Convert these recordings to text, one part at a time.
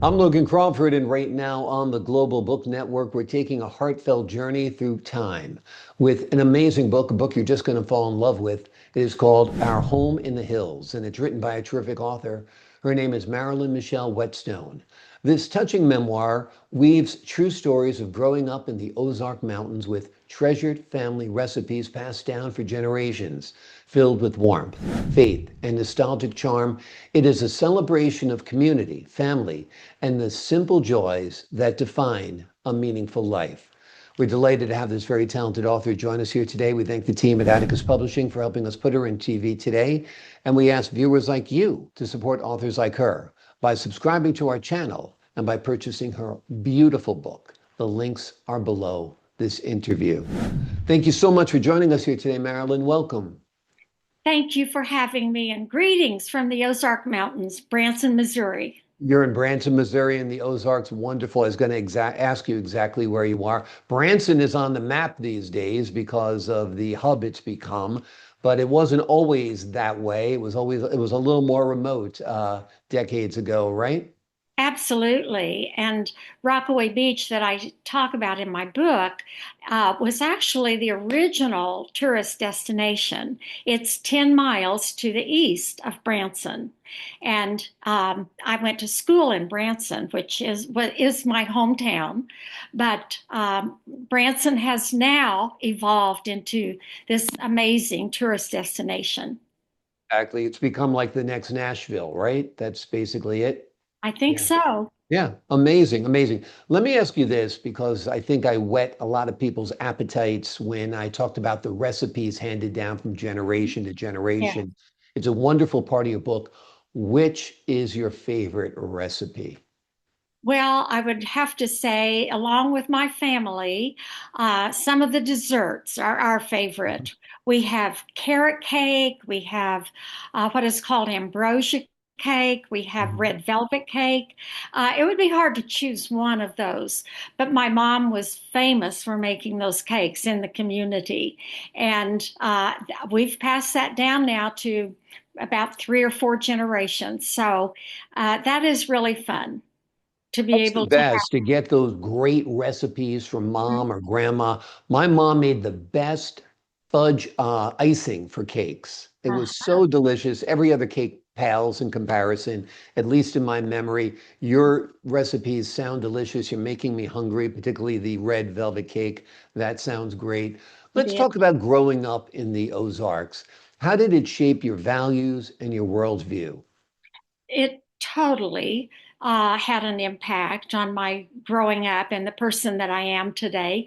I'm Logan Crawford, and right now on the Global Book Network, we're taking a heartfelt journey through time with an amazing book, a book you're just going to fall in love with. It is called Our Home in the Hills, and it's written by a terrific author. Her name is Marilyn Michel Whetstone. This touching memoir weaves true stories of growing up in the Ozark Mountains with treasured family recipes passed down for generations, filled with warmth, faith, and nostalgic charm. It is a celebration of community, family, and the simple joys that define a meaningful life. We're delighted to have this very talented author join us here today. We thank the team at Atticus Publishing for helping us put her in TV today. And we ask viewers like you to support authors like her by subscribing to our channel and by purchasing her beautiful book. The links are below this interview. Thank you so much for joining us here today, Marilyn. Welcome. Thank you for having me, and greetings from the Ozark Mountains, Branson, Missouri. You're in Branson, Missouri, in the Ozarks. Wonderful. I was going to ask you exactly where you are. Branson is on the map these days because of the hub it's become, but it wasn't always that way. It was a little more remote decades ago, right? Absolutely. And Rockaway Beach, that I talk about in my book, was actually the original tourist destination. It's 10 miles to the east of Branson. And I went to school in Branson, which is what is my hometown. But Branson has now evolved into this amazing tourist destination. Exactly. It's become like the next Nashville, right? That's basically it. I think Yeah. so. Yeah, amazing, amazing. Let me ask you this because I think I whet a lot of people's appetites when I talked about the recipes handed down from generation to Yeah. generation. It's a wonderful part of your book. Which is your favorite recipe? Well, I would have to say, along with my family, some of the desserts are our favorite. We have carrot cake, we have what is called ambrosia cake, we have Mhm. red velvet cake. It would be hard to choose one of those, but my mom was famous for making those cakes in the community. And we've passed that down now to about three or four generations. So that is really fun to be That's the able to best to get those great recipes from have. mom or grandma. My mom made the best fudge icing for cakes. It was Uh-huh. so delicious. Every other cake pales in comparison, at least in my memory. Your recipes sound delicious. You're making me hungry, particularly the red velvet cake. That sounds great. It Let's is. talk about growing up in the Ozarks. How did it shape your values and your worldview? It totally had an impact on my growing up and the person that I am today.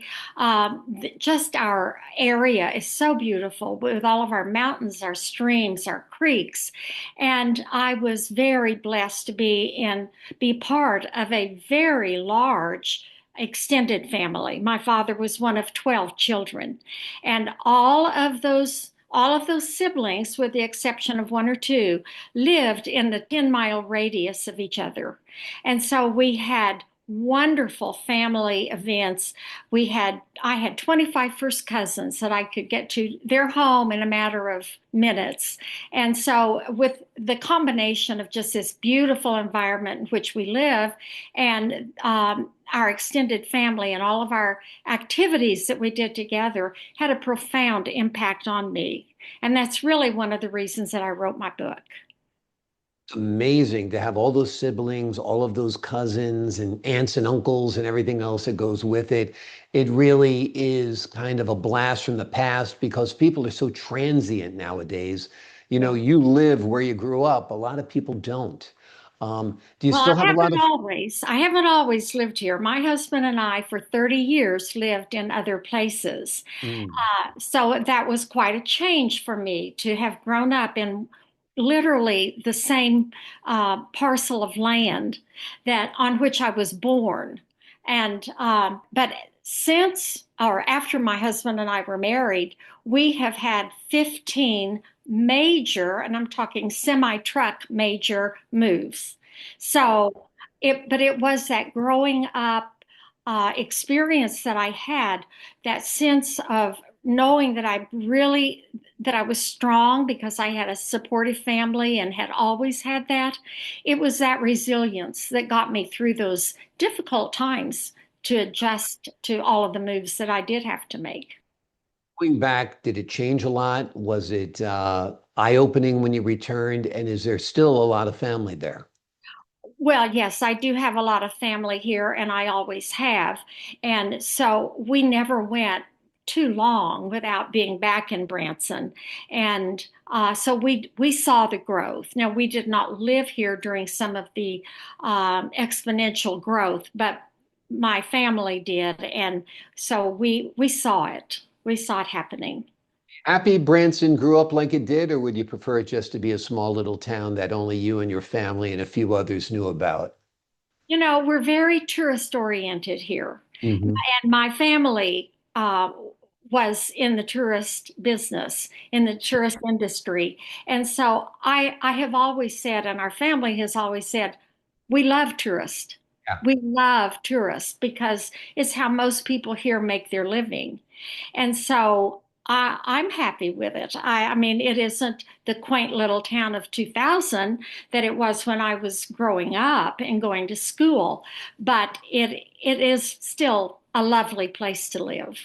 Just our area is so beautiful with all of our mountains, our streams, our creeks, and I was very blessed to be part of a very large extended family. My father was one of 12 children, and all of those siblings, with the exception of one or two, lived in the 10-mile radius of each other. And so we had wonderful family events. I had 25 first cousins that I could get to their home in a matter of minutes. And so with the combination of just this beautiful environment in which we live and our extended family and all of our activities that we did together had a profound impact on me. And that's really one of the reasons that I wrote my book. Amazing to have all those siblings, all of those cousins and aunts and uncles and everything else that goes with it. It really is kind of a blast from the past because people are so transient nowadays. You know, Yeah. you live where you grew up. A lot of people don't. Do you Well, still have a lot of? I haven't always lived here. My husband and I, for 30 years, lived in other places. Mm. So that was quite a change for me to have grown up in literally the same parcel of land that on which I was born. And but since or after my husband and I were married, we have had 15 major, and I'm talking semi-truck major moves. So it was that growing up experience that I had, that sense of knowing that that I was strong because I had a supportive family and had always had that. It was that resilience that got me through those difficult times to adjust to all of the moves that I did have to make. Going back, did it change a lot? Was it eye-opening when you returned? And is there still a lot of family there? Well, yes, I do have a lot of family here, and I always have. And so we never went too long without being back in Branson. And so we saw the growth. Now, we did not live here during some of the exponential growth, but my family did. And so we saw it. We saw it happening. Happy Branson grew up like it did, or would you prefer it just to be a small little town that only you and your family and a few others knew about? You know, we're very tourist oriented here. Hmm. And my family was in the tourist business, in the tourist industry. And so I have always said, and our family has always said, we love tourists. Yeah. We love tourists because it's how most people here make their living. And so I'm happy with it. I mean, it isn't the quaint little town of 2000 that it was when I was growing up and going to school, but it is still a lovely place to live.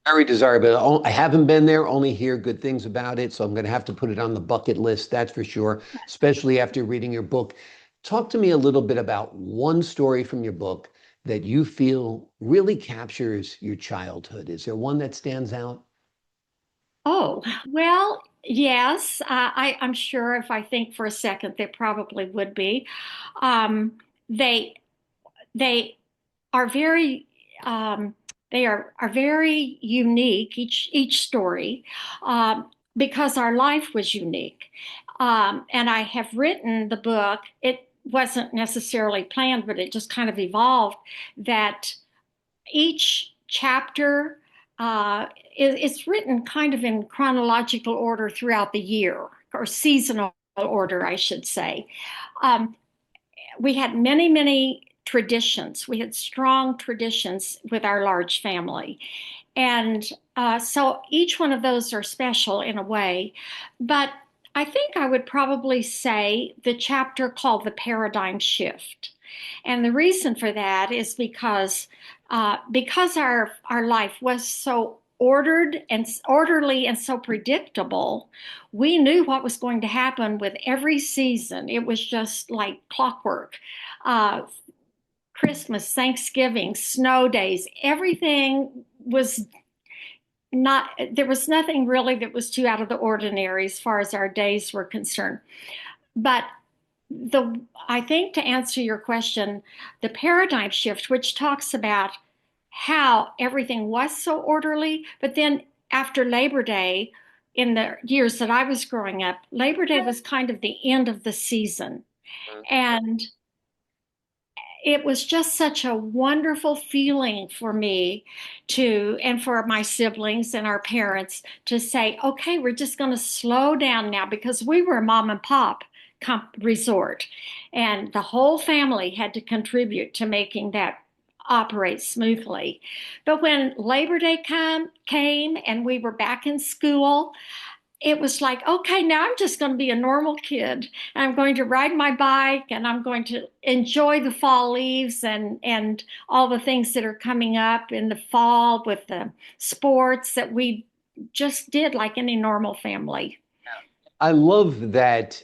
Very desirable. I haven't been there, only hear good things about it, so I'm going to have to put it on the bucket list, that's for sure, especially after reading your book. Talk to me a little bit about one story from your book that you feel really captures your childhood. Is there one that stands out? Oh, well, yes, I'm sure if I think for a second, there probably would be. Um, they they are very um, are very unique each story because our life was unique. And I have written the book. It wasn't necessarily planned, but it just kind of evolved that each chapter is written kind of in chronological order throughout the year, or seasonal order, I should say. Um, we had many traditions. We had strong traditions with our large family. And so each one of those are special in a way. But I think I would probably say the chapter called The Paradigm Shift. And the reason for that is because our life was so ordered and orderly and so predictable, we knew what was going to happen with every season. It was just like clockwork. Uh, Christmas, Thanksgiving, snow days, everything was not, there was nothing really that was too out of the ordinary as far as our days were concerned. But I think to answer your question, the paradigm shift, which talks about how everything was so orderly, but then after Labor Day, in the years that I was growing up, Labor Day was kind of the end of the season. And it was just such a wonderful feeling for me and for my siblings and our parents to say, okay, we're just going to slow down now because we were a mom and pop resort. And the whole family had to contribute to making that operate smoothly. But when Labor Day came and we were back in school, it was like, okay, now I'm just going to be a normal kid. And I'm going to ride my bike and I'm going to enjoy the fall leaves and all the things that are coming up in the fall with the sports that we just did like any normal family. I love that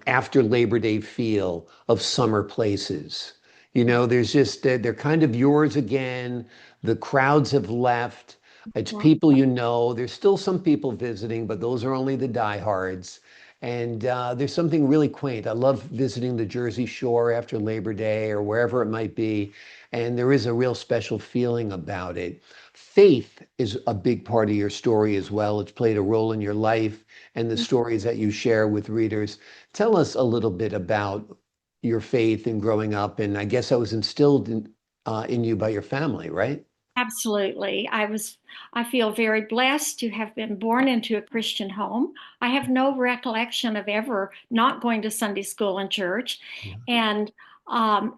after Labor Day feel of summer places. You know, there's just they're kind of yours again. The crowds have left. It's people you know. There's still some people visiting, but those are only the diehards. And there's something really quaint. I love visiting the Jersey Shore after Labor Day or wherever it might be. And there is a real special feeling about it. Faith is a big part of your story as well. It's played a role in your life and the stories that you share with readers. Tell us a little bit about your faith and growing up. And I guess that was instilled in you by your family, right? Absolutely. I feel very blessed to have been born into a Christian home. I have no recollection of ever not going to Sunday school and church. Yeah. And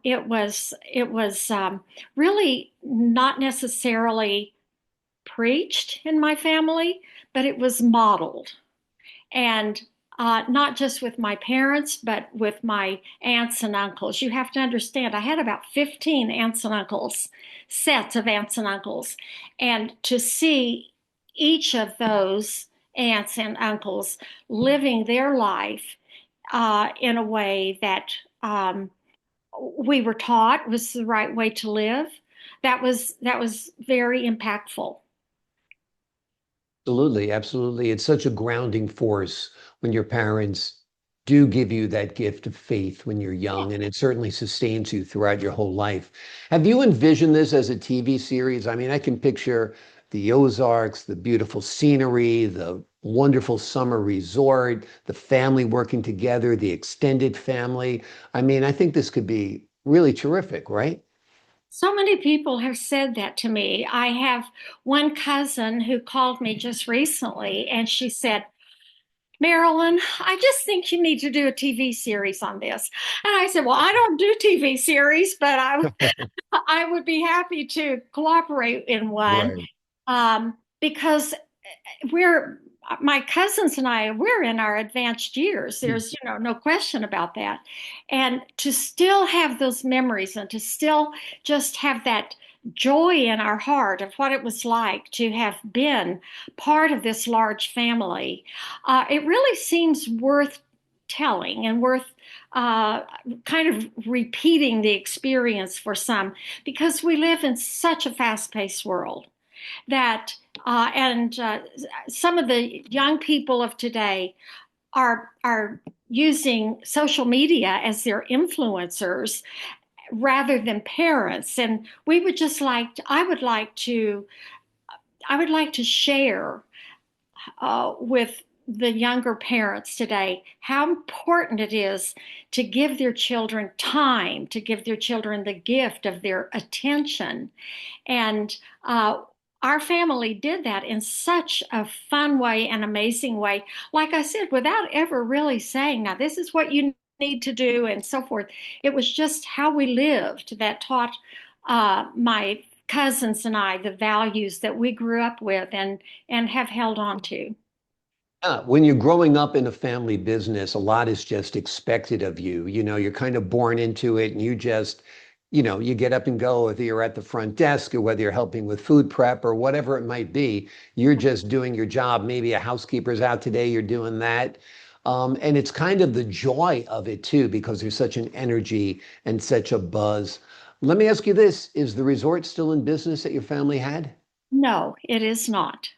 it was really not necessarily preached in my family, but it was modeled. And not just with my parents, but with my aunts and uncles. You have to understand, I had about 15 aunts and uncles, sets of aunts and uncles. And to see each of those aunts and uncles living their life in a way that we were taught was the right way to live, that was very impactful. Absolutely, absolutely. It's such a grounding force when your parents do give you that gift of faith when you're Yeah. young, and it certainly sustains you throughout your whole life. Have you envisioned this as a TV series? I mean, I can picture the Ozarks, the beautiful scenery, the wonderful summer resort, the family working together, the extended family. I mean, I think this could be really terrific, right? So many people have said that to me. I have one cousin who called me just recently and she said, Marilyn, I just think you need to do a TV series on this. And I said, well, I don't do TV series, but I would be happy to cooperate in one Right. because we're my cousins and I, we're in our advanced years. There's, no question about that. And to still have those memories and to still just have that joy in our heart of what it was like to have been part of this large family, it really seems worth telling and worth uh, kind of repeating the experience for some because we live in such a fast-paced world that and some of the young people of today are using social media as their influencers rather than parents, and we would just like I would like to share with the younger parents today how important it is to give their children time, to give their children the gift of their attention. And our family did that in such a fun way and amazing way. Like I said, without ever really saying, now, this is what you need to do, and so forth. It was just how we lived that taught my cousins and I the values that we grew up with and have held on to. When you're growing up in a family business, a lot is just expected of you. You know, you're kind of born into it and you just, you get up and go, whether you're at the front desk or whether you're helping with food prep or whatever it might be. You're just doing your job. Maybe a housekeeper's out today, you're doing that. And it's kind of the joy of it too, because there's such an energy and such a buzz. Let me ask you this, is the resort still in business that your family had? No, it is not.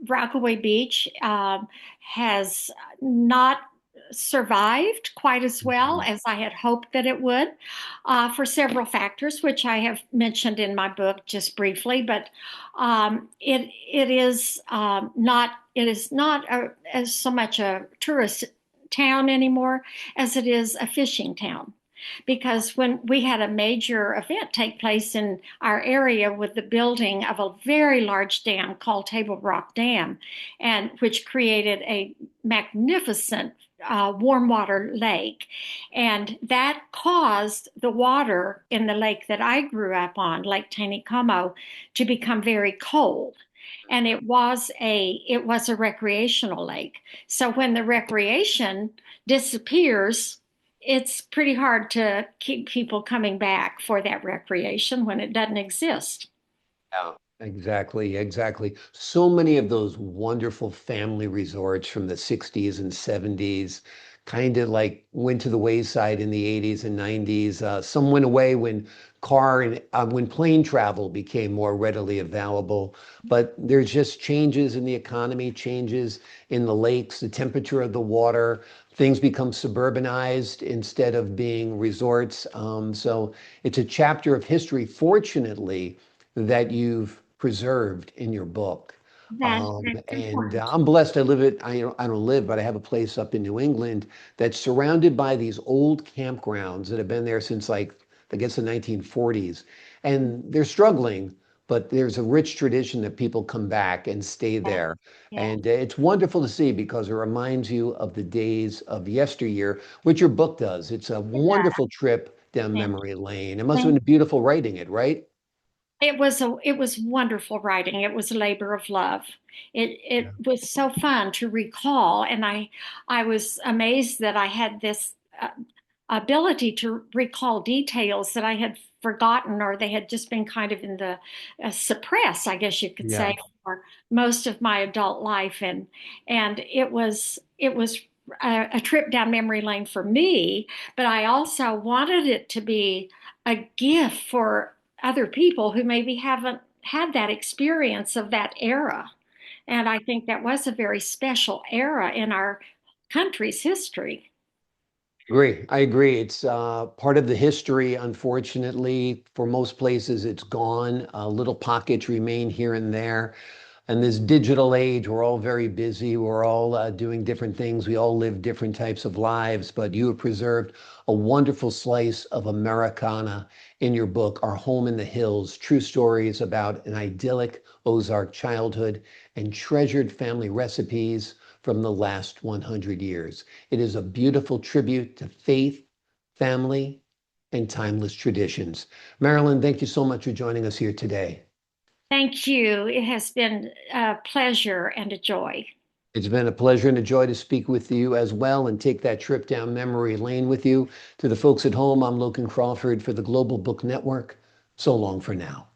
Rockaway Beach has not survived quite as well Mhm. as I had hoped that it would, for several factors, which I have mentioned in my book just briefly. But it is not as so much a tourist town anymore as it is a fishing town because when we had a major event take place in our area with the building of a very large dam called Table Rock Dam, and which created a magnificent warm water lake. And that caused the water in the lake that I grew up on, Lake Taneycomo, to become very cold. And it was a recreational lake. So when the recreation disappears, it's pretty hard to keep people coming back for that recreation when it doesn't exist. Yeah, exactly, exactly. So many of those wonderful family resorts from the 60s and 70s kind of like went to the wayside in the 80s and 90s. Some went away when car and when plane travel became more readily available. But there's just changes in the economy, changes in the lakes, the temperature of the water. Things become suburbanized instead of being resorts. So it's a chapter of history, fortunately that you've preserved in your book. That's And important. I'm blessed. I don't live, but I have a place up in New England that's surrounded by these old campgrounds that have been there since like, I guess the 1940s. And they're struggling, but there's a rich tradition that people come back and stay Yeah, there. yeah, And it's wonderful to see because it reminds you of the days of yesteryear, which your book does. It's a it does. wonderful trip down Thank memory you. lane. It must have Thank been beautiful writing it, right? it was wonderful writing. It was a labor of love. It was so fun to recall, and I was amazed that I had this ability to recall details that I had forgotten, or they had just been kind of in the suppressed, I guess you could Yeah. say, for most of my adult life, and it was a trip down memory lane for me, but I also wanted it to be a gift for other people who maybe haven't had that experience of that era. And I think that was a very special era in our country's history. Agree. I agree. It's part of the history. Unfortunately, for most places, it's gone. Little pockets remain here and there. And this digital age, we're all very busy. We're all doing different things. We all live different types of lives. But you have preserved a wonderful slice of Americana in your book, Our Home in the Hills, true stories about an idyllic Ozark childhood and treasured family recipes from the last 100 years. It is a beautiful tribute to faith, family, and timeless traditions. Marilyn, thank you so much for joining us here today. Thank you. It has been a pleasure and a joy. It's been a pleasure and a joy to speak with you as well and take that trip down memory lane with you. To the folks at home, I'm Logan Crawford for the Global Book Network. So long for now.